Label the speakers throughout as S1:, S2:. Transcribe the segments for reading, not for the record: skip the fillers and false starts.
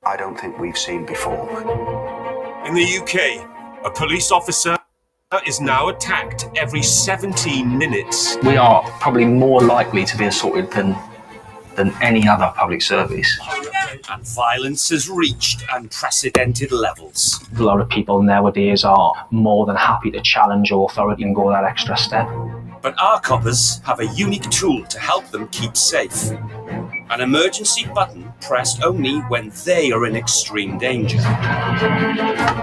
S1: I don't think we've seen before.
S2: In the UK, a police officer is now attacked every 17 minutes.
S3: We are probably more likely to be assaulted than any other public service.
S2: And violence has reached unprecedented levels.
S3: A lot of people nowadays are more than happy to challenge authority and go that extra step.
S2: But our coppers have a unique tool to help them keep safe. An emergency button pressed only when they are in extreme danger.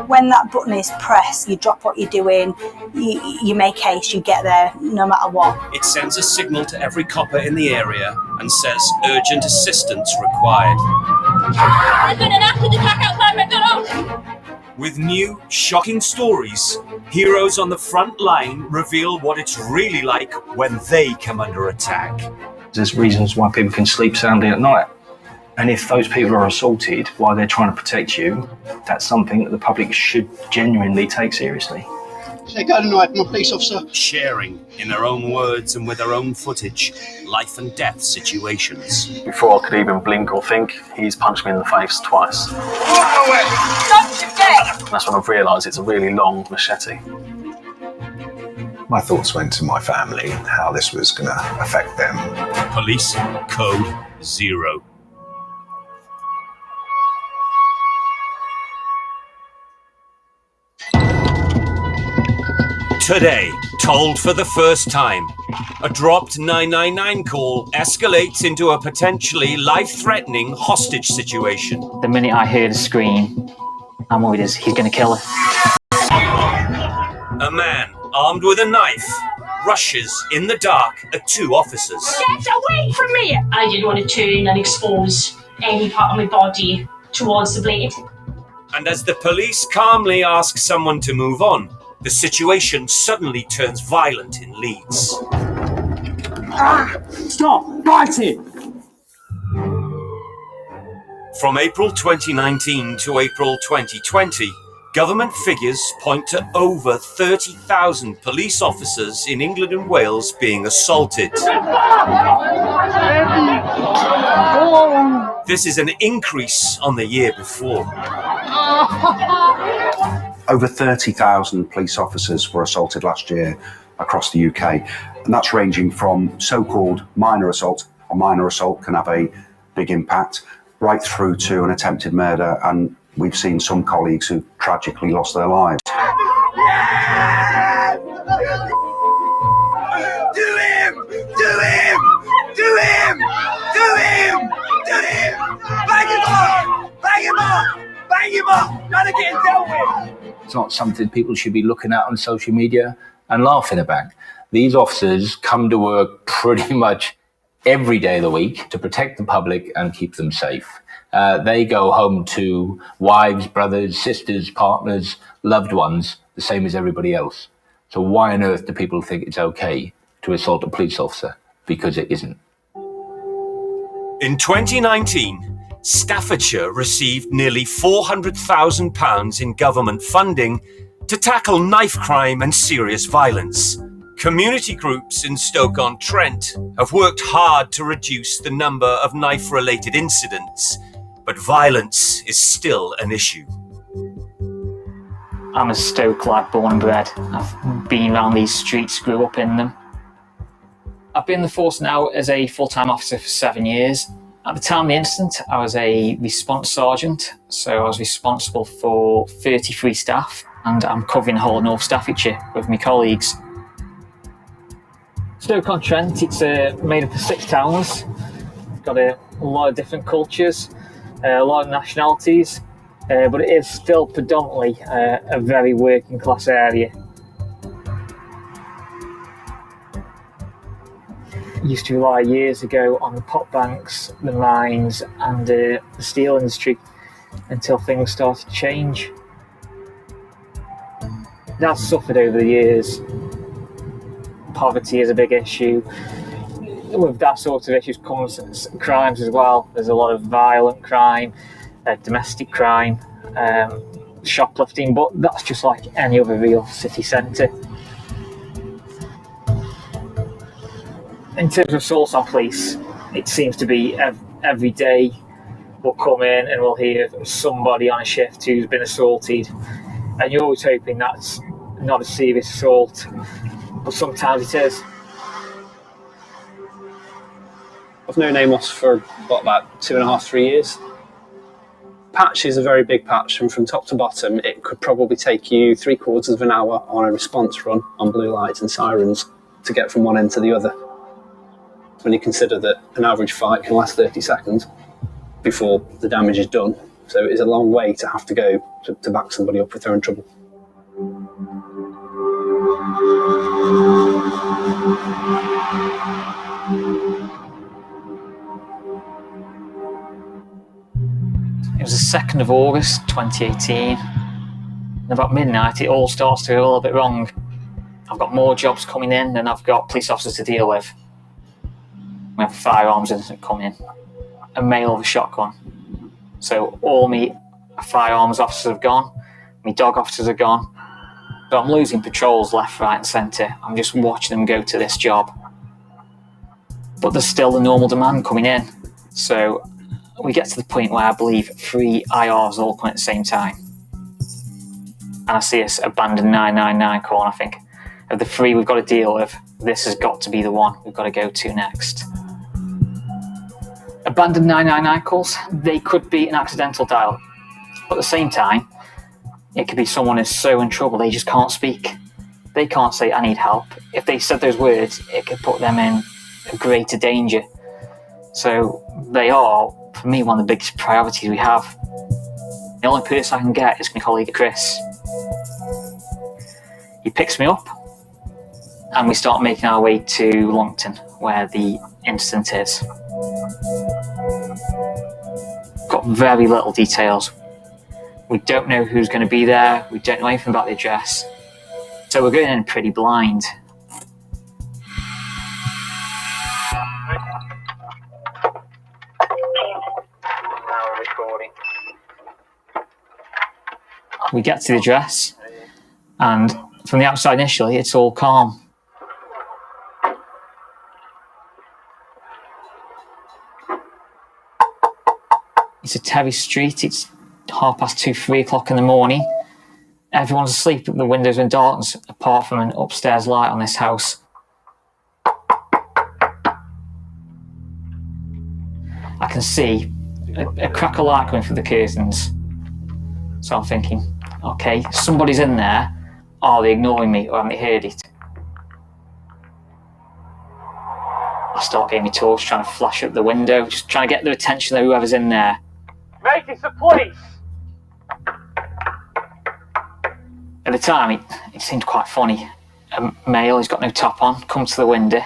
S4: When that button is pressed, you drop what you're doing, you make haste, you get there no matter what.
S2: It sends a signal to every copper in the area and says urgent assistance required.
S5: There's been an acid attack outside McDonald's!
S2: With new, shocking stories, heroes on the front line reveal what it's really like when they come under attack.
S3: There's reasons why people can sleep soundly at night. And if those people are assaulted while they're trying to protect you, that's something that the public should genuinely take seriously.
S6: Say good night, my police officer.
S2: Sharing, in their own words and with their own footage, life and death situations.
S7: Before I could even blink or think, he's punched me in the face twice.
S5: Walk away! Don't forget!
S7: That's when I've realised it's a really long machete.
S8: My thoughts went to my family, how this was going to affect them.
S2: Police Code Zero. Today, told for the first time, a dropped 999 call escalates into a potentially life-threatening hostage situation.
S9: The minute I heard a scream, I'm worried he's going to kill her.
S2: A man armed with a knife rushes in the dark at two officers.
S5: Get away from me! I didn't want to turn and expose any part of my body towards the blade.
S2: And as the police calmly ask someone to move on, the situation suddenly turns violent in Leeds.
S10: Stop! Fighting!
S2: From April 2019 to April 2020, government figures point to over 30,000 police officers in England and Wales being assaulted. This is an increase on the year before.
S1: Over 30,000 police officers were assaulted last year across the UK, and that's ranging from so-called minor assault. A minor assault can have a big impact, right through to an attempted murder, and we've seen some colleagues who tragically lost their lives.
S5: Do him! Do him! Do him! Do him! Do him! Bang him up! Bang him up! Bang him up! Gotta get him dealt with!
S3: It's not something people should be looking at on social media and laughing about. These officers come to work pretty much every day of the week to protect the public and keep them safe. They go home to wives, brothers, sisters, partners, loved ones, the same as everybody else. So why on earth do people think it's okay to assault a police officer? Because it isn't.
S2: In 2019, Staffordshire received nearly £400,000 in government funding to tackle knife crime and serious violence. Community groups in Stoke-on-Trent have worked hard to reduce the number of knife-related incidents, but violence is still an issue.
S9: I'm a Stoke lad, born and bred. I've been around these streets, grew up in them. I've been in the force now as a full-time officer for 7 years. At the time of the incident, I was a response sergeant, so I was responsible for 33 staff, and I'm covering the whole of North Staffordshire with my colleagues. Stoke-on-Trent, it's made up of 6 towns. Got a lot of different cultures, a lot of nationalities, but it is still predominantly a very working class area. Used to rely years ago on the pot banks, the mines and the steel industry until things started to change. That's suffered over the years. Poverty is a big issue. With that sort of issues comes crimes as well. There's a lot of violent crime, domestic crime, shoplifting, but that's just like any other real city centre. In terms of assaults on police, it seems to be every day we'll come in and we'll hear of somebody on a shift who's been assaulted, and you're always hoping that's not a serious assault, but sometimes it is.
S7: I've known Amos for about 2.5, 3 years. Patch is a very big patch, and from top to bottom it could probably take you 3/4 of an hour on a response run on blue lights and sirens to get from one end to the other. When you consider that an average fight can last 30 seconds before the damage is done, so it is a long way to have to go to back somebody up if they're in trouble.
S9: It was the 2nd of August 2018. And about midnight, it all starts to go a little bit wrong. I've got more jobs coming in than I've got police officers to deal with. We have a firearms incident coming in, a male with a shotgun. So all my firearms officers have gone, my dog officers are gone. So I'm losing patrols left, right and centre. I'm just watching them go to this job. But there's still the normal demand coming in. So we get to the point where I believe 3 IRs all come at the same time. And I see this abandoned 999 call, and I think of the 3 we've got to deal with, this has got to be the one we've got to go to next. Abandoned 999 calls, they could be an accidental dial. But at the same time, it could be someone who's so in trouble they just can't speak. They can't say, I need help. If they said those words, it could put them in a greater danger. So they are, for me, one of the biggest priorities we have. The only person I can get is my colleague Chris. He picks me up and we start making our way to Longton, where the incident is. Got very little details. We don't know who's going to be there, we don't know anything about the address. So we're going in pretty blind. We get to the address, and from the outside initially, it's all calm. It's a terrace street, it's 2:30, 3 o'clock in the morning. Everyone's asleep, the windows are in darkness, apart from an upstairs light on this house. I can see a crack of light coming through the curtains. So I'm thinking, okay, somebody's in there. Are they ignoring me or haven't they heard it? I start getting my torch, trying to flash up the window, just trying to get the attention of whoever's in there.
S10: Mate, it's the police!
S9: At the time, it seemed quite funny. A male, he's got no top on, comes to the window.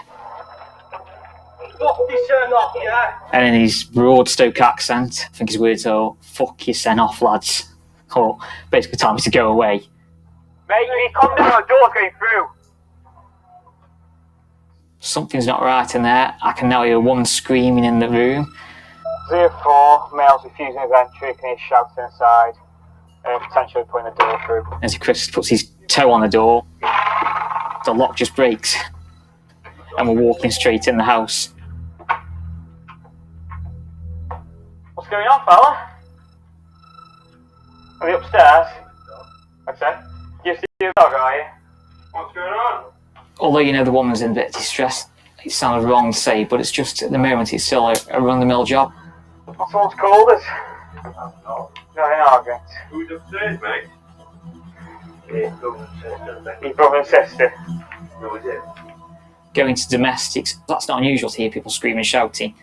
S10: Fuck this turn off, yeah?
S9: And in his broad Stoke accent, I think his words are, fuck you, send off, lads. Or basically telling me to go away.
S10: Mate, you need to come down, the door's going through.
S9: Something's not right in there. I can now hear a woman screaming in the room.
S10: 04, male's refusing his entry, can he shout inside, potentially putting the door through.
S9: As Chris puts his toe on the door, the lock just breaks. And we're walking straight in the house.
S10: What's going on, fella? Are we upstairs? Okay. You see your dog, are you? What's going on?
S9: Although you know the woman's in a bit of distress, it sounds wrong to say, but it's just at the moment it's still a run-of-the-mill job.
S10: Someone's called us. No, in argument.
S5: Who's upstairs, mate?
S10: Your brother and sister.
S5: Who is it?
S9: Going to domestics, that's not unusual to hear people screaming and shouting.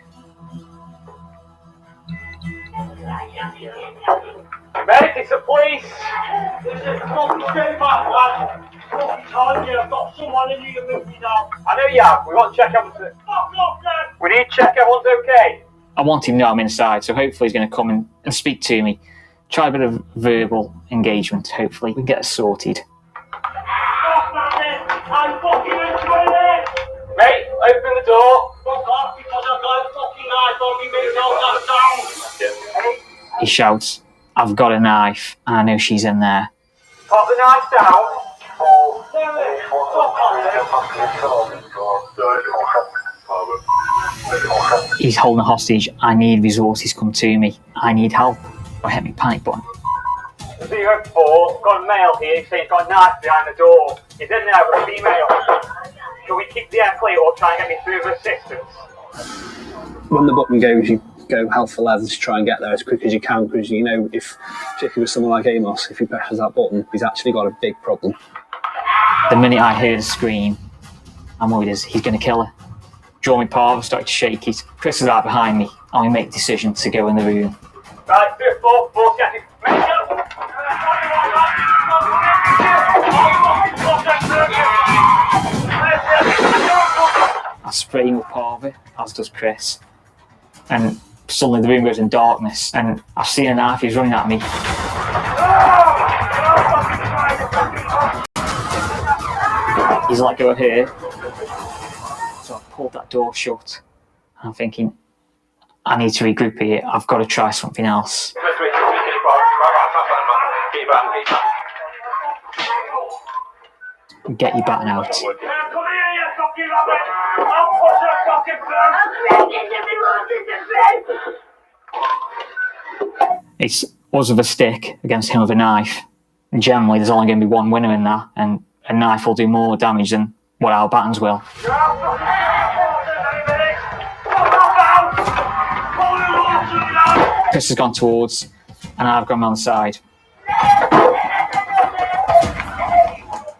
S10: Mate, it's the police! Fucking stay back, lad! Fucking telling you, I've got someone in you to move me down. I know you have, we want to check everyone's... Fuck off, man! We need to check everyone's okay.
S9: I want him to know I'm inside, so hopefully he's going to come and speak to me. Try a bit of verbal engagement, hopefully. We can get it sorted.
S10: Fuck, man! I'm fucking enjoying it! Mate, open the door. Fuck off, because I've got a fucking knife on me, mate, hold that down!
S9: He shouts, I've got a knife, and I know she's in there.
S10: Pop the knife down. Damn it! Fuck off, mate.
S9: He's holding a hostage. I need resources come to me. I need help. I hit my panic button.
S10: 04, got a male here saying he's got a knife behind the door. He's in there with a female. Shall we keep the air clear or try and get me further assistance?
S7: When the button goes, you go hell for leather to try and get there as quick as you can, because you know, if particularly with someone like Amos, if he presses that button, he's actually got a big problem.
S9: The minute I heard a scream, I'm worried he's going to kill her. Draw my palm, started to shake it. Chris is right behind me, and we make the decision to go in the room.
S10: Right, 4 seconds. Make sure.
S9: I spray him with parva, as does Chris. And suddenly the room goes in darkness, and I see a knife, he's running at me. He's let go of her. So I pulled that door shut. And I'm thinking, I need to regroup here. I've got to try something else. Get your baton out. It's us with a stick against him with a knife. And generally, there's only going to be one winner in that, and a knife will do more damage than what our batons will. Chris has gone towards, and I've gone around the side.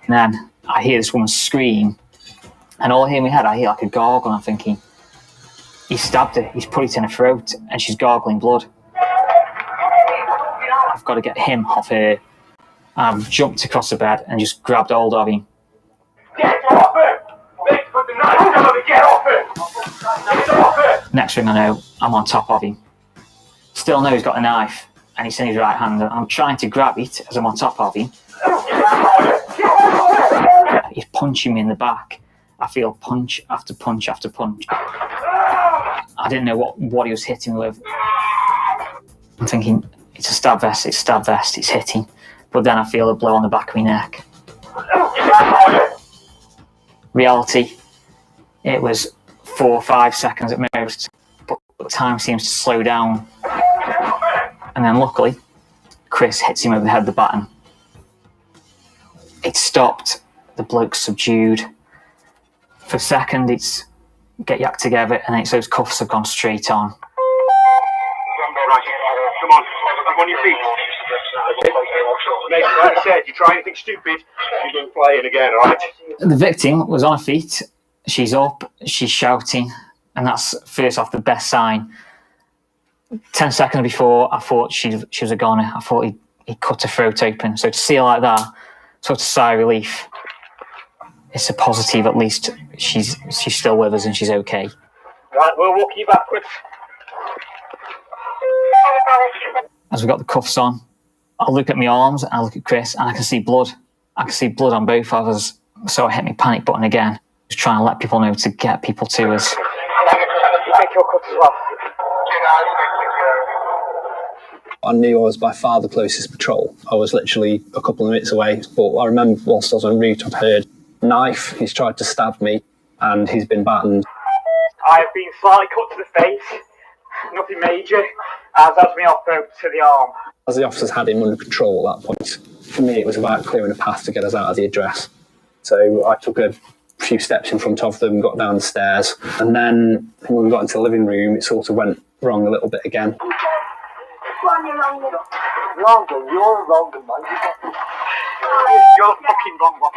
S9: And then I hear this woman scream, and all I hear in my head, I hear like a gargle, and I'm thinking, he stabbed her, he's put it in her throat, and she's gargling blood. I've got to get him off her. I've jumped across the bed and just grabbed hold of him.
S10: Get off her! Let's put the knife down and get off her! Get off her!
S9: Next thing I know, I'm on top of him. Still know he's got a knife, and it's in his right hand, and I'm trying to grab it as I'm on top of him. He's punching me in the back. I feel punch after punch after punch. I didn't know what he was hitting me with. I'm thinking, it's a stab vest, it's hitting. But then I feel a blow on the back of my neck. Reality, it was 4 or 5 seconds at most, but time seems to slow down. And then luckily, Chris hits him over the head with the baton. It stopped, the bloke's subdued. For a second, it's get your act together, and it's those cuffs have gone straight on.
S10: Right, come on, up on your feet. Mate, like I said, you try anything stupid, you're going playing again, alright?
S9: The victim was on her feet, she's up, she's shouting, and that's first off the best sign. 10 seconds before, I thought she was a goner. I thought he cut her throat open. So to see her like that, sort of sigh of relief. It's a positive, at least she's still with us and she's okay.
S10: Right, we'll walk you backwards.
S9: As we got the cuffs on, I look at my arms, I look at Chris, and I can see blood. I can see blood on both of us. So I hit my panic button again, just trying to let people know to get people to us.
S10: Take your cut as well.
S7: I knew I was by far the closest patrol. I was literally a couple of minutes away, but I remember whilst I was en route, I've heard knife, he's tried to stab me, and he's been battened.
S10: I have been slightly cut to the face, nothing major, as has been off to the arm.
S7: As the officers had him under control at that point, for me it was about clearing a path to get us out of the address. So I took a few steps in front of them, got down the stairs, and then when we got into the living room, it sort of went wrong a little bit again.
S10: Longer, you're longer, man. You're fucking wrong one.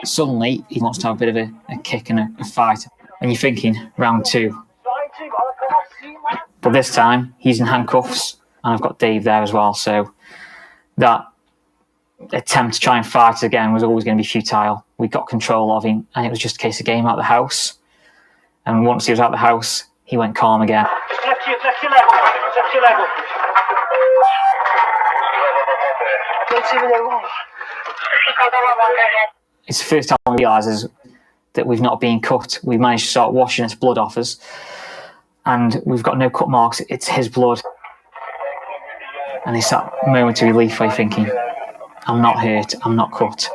S9: Suddenly, he wants to have a bit of a kick and a fight. And you're thinking, round 2. But this time, he's in handcuffs, and I've got Dave there as well, so that attempt to try and fight again was always going to be futile. We got control of him, and it was just a case of getting him out of the house. And once he was out of the house, he went calm again.
S10: Check your level.
S9: It's the first time we realise that we've not been cut. We've managed to start washing its blood off us, and we've got no cut marks. It's his blood. And it's that moment of relief where you're thinking, I'm not hurt, I'm not cut.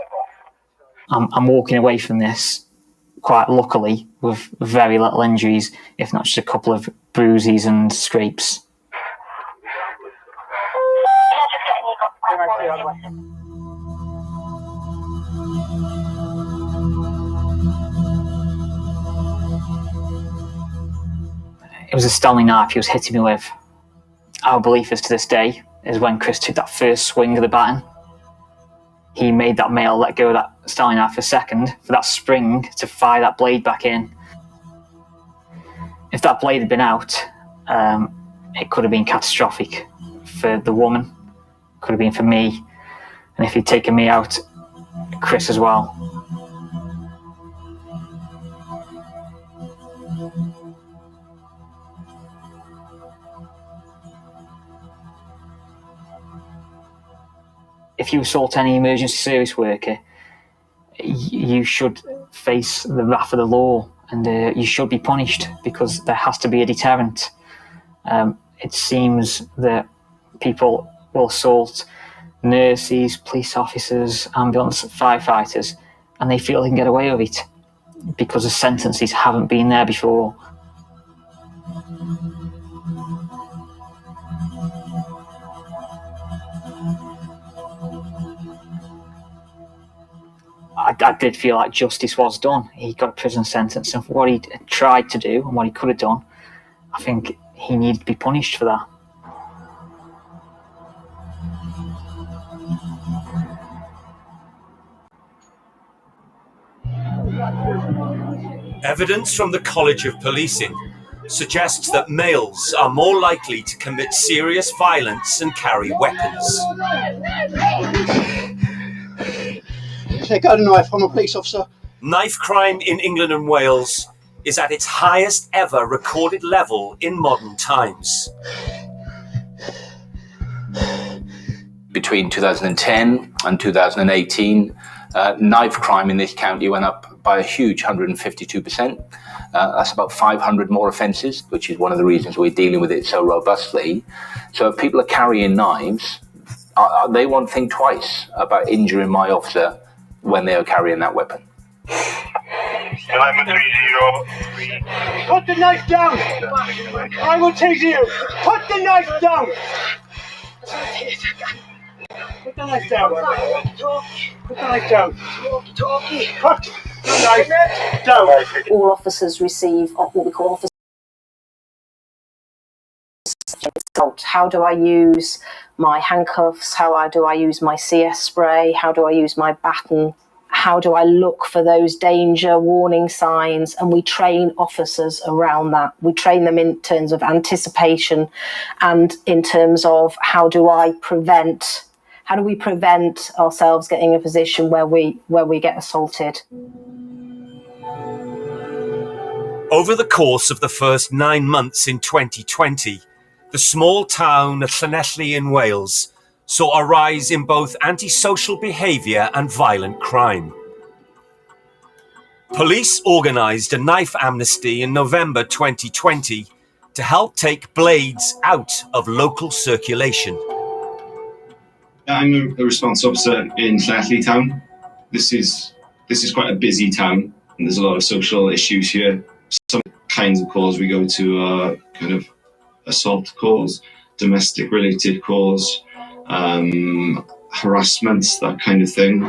S9: I'm walking away from this, quite luckily, with very little injuries, if not just a couple of bruises and scrapes. It was a Stanley knife he was hitting me with. Our belief is to this day is when Chris took that first swing of the baton, he made that male let go of that Stanley knife for a second for that spring to fire that blade back in. If that blade had been out, it could have been catastrophic for the woman, could have been for me, and if he'd taken me out, Chris as well. If you assault any emergency service worker, you should face the wrath of the law, and you should be punished, because there has to be a deterrent. It seems that people will assault nurses, police officers, ambulance firefighters, and they feel they can get away with it because the sentences haven't been there before. I did feel like justice was done. He got a prison sentence, and for what he tried to do and what he could have done, I think he needed to be punished for that.
S2: Evidence from the College of Policing suggests that males are more likely to commit serious violence and carry weapons.
S6: Take out a knife. I'm a police officer.
S2: Knife crime in England and Wales is at its highest ever recorded level in modern times.
S3: Between 2010 and 2018, knife crime in this county went up by a huge 152%. That's about 500 more offences, which is one of the reasons we're dealing with it so robustly. So if people are carrying knives, they won't think twice about injuring my officer when they are carrying that weapon.
S10: 1130. Put the knife down! I will take you! Put the knife down! Put the knife down. Put the knife down. Put the knife down.
S11: All officers receive what we call officer. How do I use my handcuffs? How do I use my CS spray? How do I use my baton? How do I look for those danger warning signs? And we train officers around that. We train them in terms of anticipation and in terms of how do we prevent ourselves getting in a position where we get assaulted.
S2: Over the course of the first 9 months in 2020, the small town of Llanelli in Wales saw a rise in both antisocial behaviour and violent crime. Police organised a knife amnesty in November 2020 to help take blades out of local circulation.
S12: I'm a response officer in Llanelli town. This is quite a busy town, and there's a lot of social issues here. Some kinds of calls we go to are kind of assault calls, domestic related calls, harassments, that kind of thing.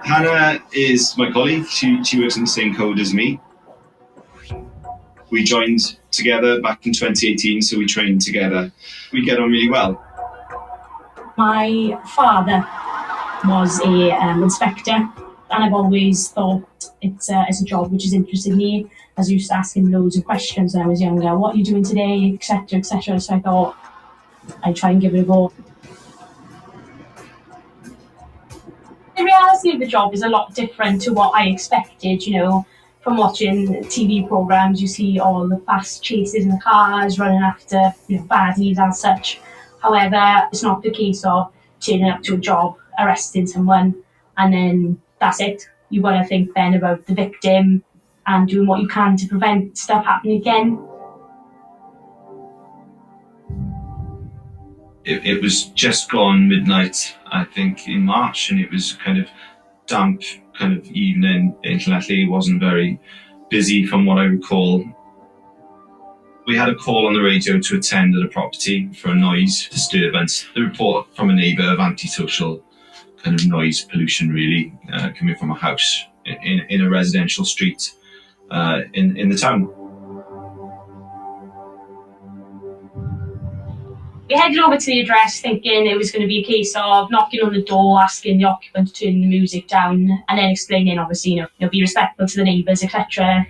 S12: Hannah is my colleague. She works in the same code as me. We joined together back in 2018, so we trained together. We get on really well.
S13: My father was a inspector, and I've always thought it's a job which has interested me. I was used to asking loads of questions when I was younger. What are you doing today, etc., etc. So I thought I'd try and give it a go. The reality of the job is a lot different to what I expected, you know. From watching TV programmes, you see all the fast chases in the cars, running after baddies and such. However, it's not the case of turning up to a job, arresting someone, and then that's it. You've got to think then about the victim and doing what you can to prevent stuff happening again.
S12: It was just gone midnight, I think, in March, and it was kind of damp kind of evening in Llanelli. It wasn't very busy from what I recall. We had a call on the radio to attend at a property for a noise disturbance. The report from a neighbour of antisocial kind of noise pollution, really, coming from a house in a residential street in the town.
S13: We headed over to the address thinking it was going to be a case of knocking on the door, asking the occupant to turn the music down, and then explaining, obviously, be respectful to the neighbours, etc.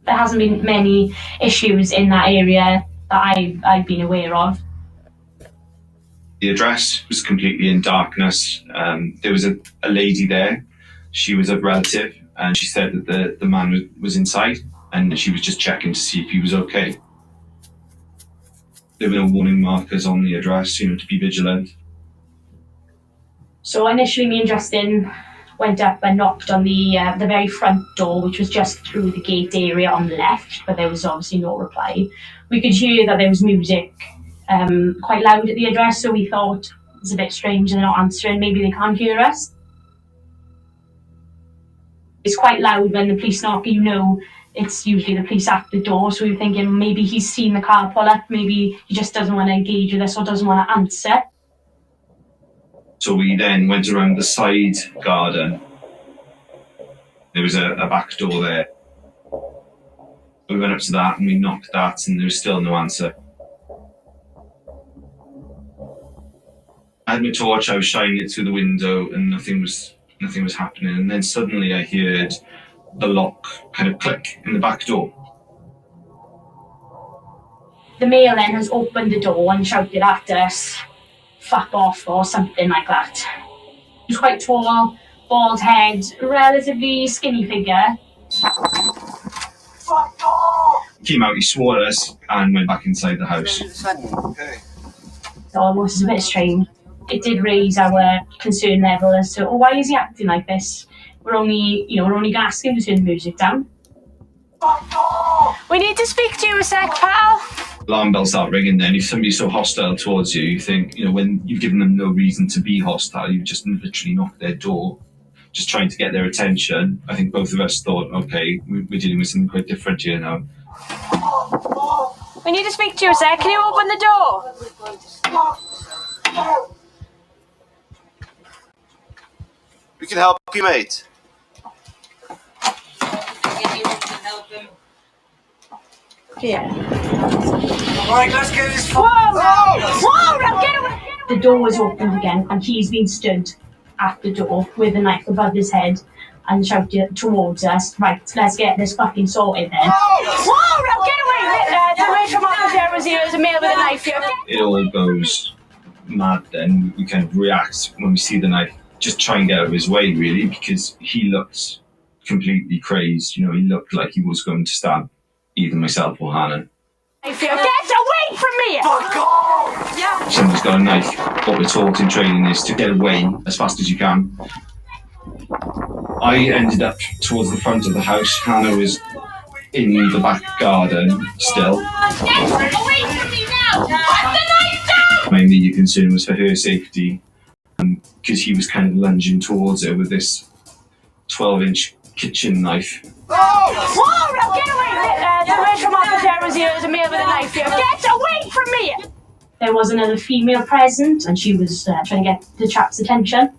S13: There hasn't been many issues in that area that I've been aware of.
S12: The address was completely in darkness. There was a lady there. She was a relative, and she said that the man was inside, and she was just checking to see if he was okay. There were no warning markers on the address, to be vigilant.
S13: So initially, me and Justin went up and knocked on the very front door, which was just through the gate area on the left, but there was obviously no reply. We could hear that there was music quite loud at the address, so we thought it's a bit strange and they're not answering, maybe they can't hear us. It's quite loud when the police knock, it's usually the police at the door, so we were thinking maybe he's seen the car pull up, maybe he just doesn't want to engage with us or doesn't want to answer.
S12: So we then went around the side garden. There was a back door there. We went up to that and we knocked that, and there was still no answer. I had my torch, I was shining it through the window, and nothing was happening. And then suddenly I heard the lock kind of click in the back door.
S13: The male then has opened the door and shouted at us, "Fuck off," or something like that. He was quite tall, bald head, relatively skinny figure.
S12: He came out, he swore at us, and went back inside the house.
S13: So it was a bit strange. It did raise our concern level as to, why is he acting like this? We're only going to ask him to turn the music down.
S14: We need to speak to you a sec, pal.
S12: Alarm bells start ringing then. If somebody's so hostile towards you, you think, when you've given them no reason to be hostile, you've just literally knocked their door, just trying to get their attention. I think both of us thought, okay, we're dealing with something quite different here now.
S14: We need to speak to you a sec. Can you open the door?
S5: We can help you, mate.
S13: Yeah.
S5: Alright, let's get this.
S13: Whoa! Now get away! The door was opened again, and he's been stood at the door with a knife above his head and shouted towards us, "Right, let's get this fucking sorted then."
S14: Whoa! Now get away! The way from officer was here as a male with a knife here.
S12: It all goes mad then. We kind of react when we see the knife, just try and get out of his way, really, because he looked completely crazed. He looked like he was going to stab either myself or Hannah.
S14: Get away from me!
S5: Fuck off!
S14: Yeah.
S12: Someone's got a knife. What we're taught in training is to get away as fast as you can. I ended up towards the front of the house. Hannah was in the back garden still.
S14: Get away from me now! Put the knife down!
S12: My immediate concern was for her safety, because he was kind of lunging towards her with this 12-inch kitchen knife.
S14: Whoa! Now get away! The way from officer was here as a male with a knife here. Get away from me!
S13: There was another female present, and she was trying to get the chap's attention.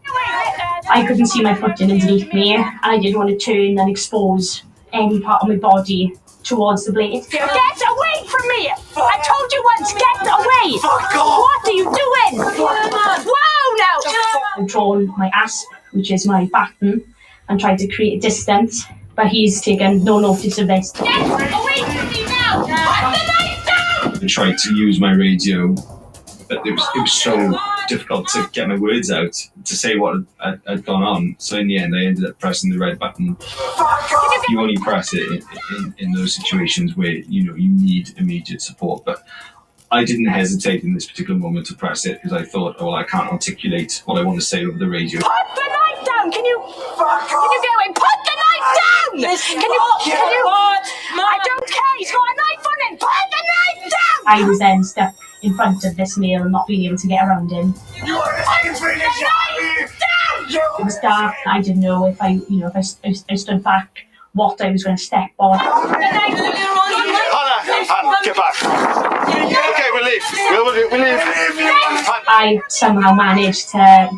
S13: I couldn't see my footing underneath me, and I didn't want to turn and expose any part of my body towards the blade.
S14: Get away from me! I told you once, get away!
S5: Fuck off!
S14: What are you doing? Whoa now!
S13: I've drawn my asp, which is my baton, and tried to create distance, but he's taken no notice of this.
S14: Get away from me now! Put the knife down!
S12: I tried to use my radio, but it was so difficult to get my words out to say what had gone on. So in the end, I ended up pressing the red button. You only press it in those situations where you need immediate support. But I didn't hesitate in this particular moment to press it, because I thought, I can't articulate what I want to say over the radio.
S14: Put the knife down! Can you get away? Put the knife down! Can you? I don't care. He's got a knife on him. Put the knife down!
S13: I was then stuck in front of this male and not being able to get around him. It was dark. I didn't know if I stood back, what I was going to step on.
S10: Hannah, get back. Okay, we'll leave. We'll leave.
S13: I somehow managed to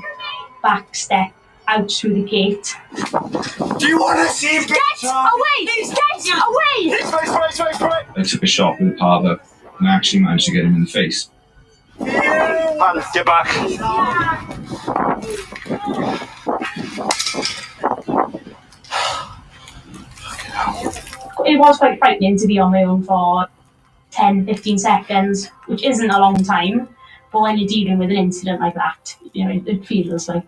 S13: back step out through the gate.
S10: Do you want to see?
S14: Get away! Get away!
S12: I took a shot with a Parva and I actually managed to get him in the face.
S10: Hannah, get back.
S13: It was quite frightening to be on my own for 10-15 seconds, which isn't a long time, but when you're dealing with an incident like that, it feels like,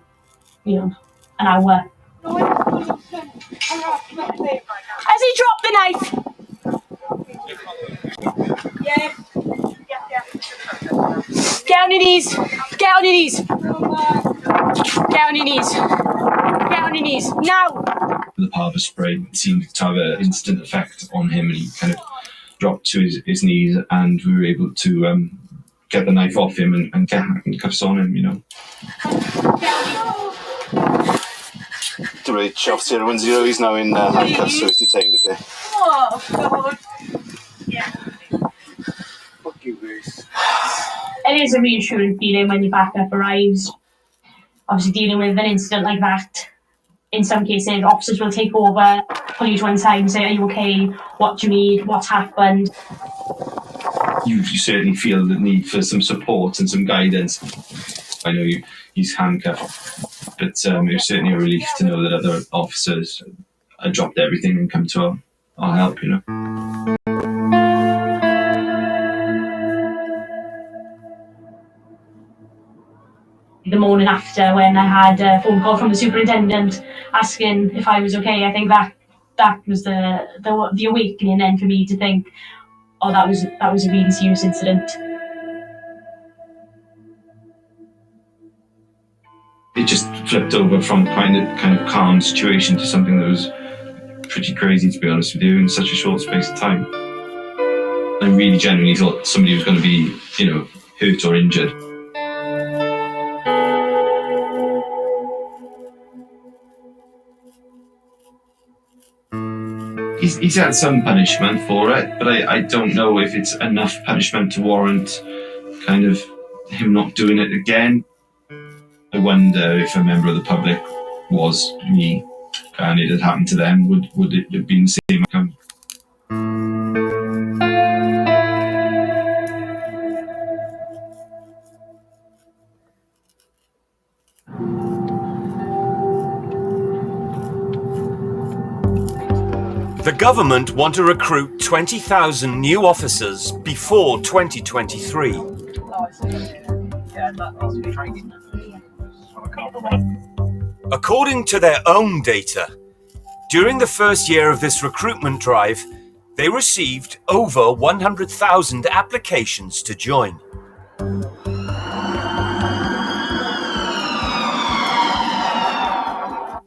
S13: an hour.
S14: Has he dropped the knife?
S10: Yeah.
S14: Get on your knees. Get on your knees. Get on your knees. Get on your knees. Now.
S12: The Parva spray seemed to have an instant effect on him, and he kind of dropped to his knees, and we were able to get the knife off him and get handcuffs on him,
S15: To reach Officer 10, he's now in handcuffs, so he's detained, okay?
S14: Oh, God.
S13: It is a reassuring feeling when your backup arrives. Obviously, dealing with an incident like that, in some cases, officers will take over, pull you to one side and say, "Are you okay? What do you need? What's happened?"
S12: You certainly feel the need for some support and some guidance. I know he's handcuffed, but it was certainly a relief to know that other officers had dropped everything and come to our help,
S13: The morning after, when I had a phone call from the superintendent asking if I was okay, I think that was the awakening then for me to think, oh, that was a really serious incident.
S12: It just flipped over from kind of calm situation to something that was pretty crazy, to be honest with you, in such a short space of time. I really genuinely thought somebody was going to be, hurt or injured. He's had some punishment for it, but I don't know if it's enough punishment to warrant kind of him not doing it again. I wonder if a member of the public was me and it had happened to them, would it have been the same outcome?
S2: The government want to recruit 20,000 new officers before 2023. According to their own data, during the first year of this recruitment drive, they received over 100,000 applications to join.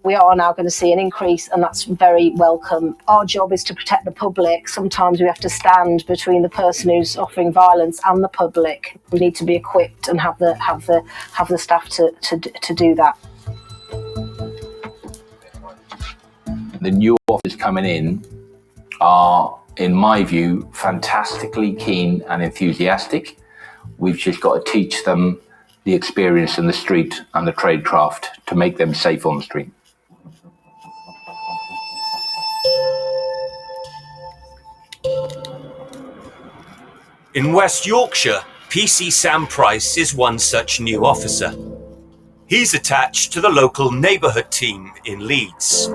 S11: We are now going to see an increase, and that's very welcome. Our job is to protect the public. Sometimes we have to stand between the person who's offering violence and the public. We need to be equipped and have the staff to do that.
S3: The new officers coming in are, in my view, fantastically keen and enthusiastic. We've just got to teach them the experience in the street and the trade craft to make them safe on the street.
S2: In West Yorkshire, PC Sam Price is one such new officer. He's attached to the local neighbourhood team in Leeds.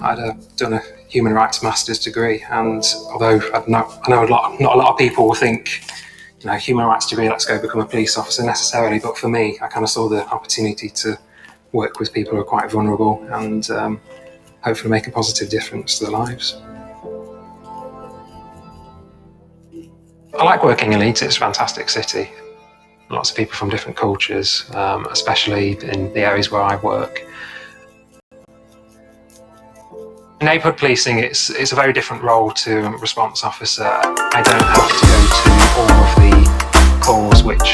S16: I'd done a human rights master's degree, and although I know not a lot of people will think, human rights degree, let's go become a police officer necessarily, but for me, I kind of saw the opportunity to work with people who are quite vulnerable and hopefully make a positive difference to their lives. I like working in Leeds. It's a fantastic city. Lots of people from different cultures, especially in the areas where I work. Neighbourhood policing, it's a very different role to a response officer. I don't have to go to all of the calls which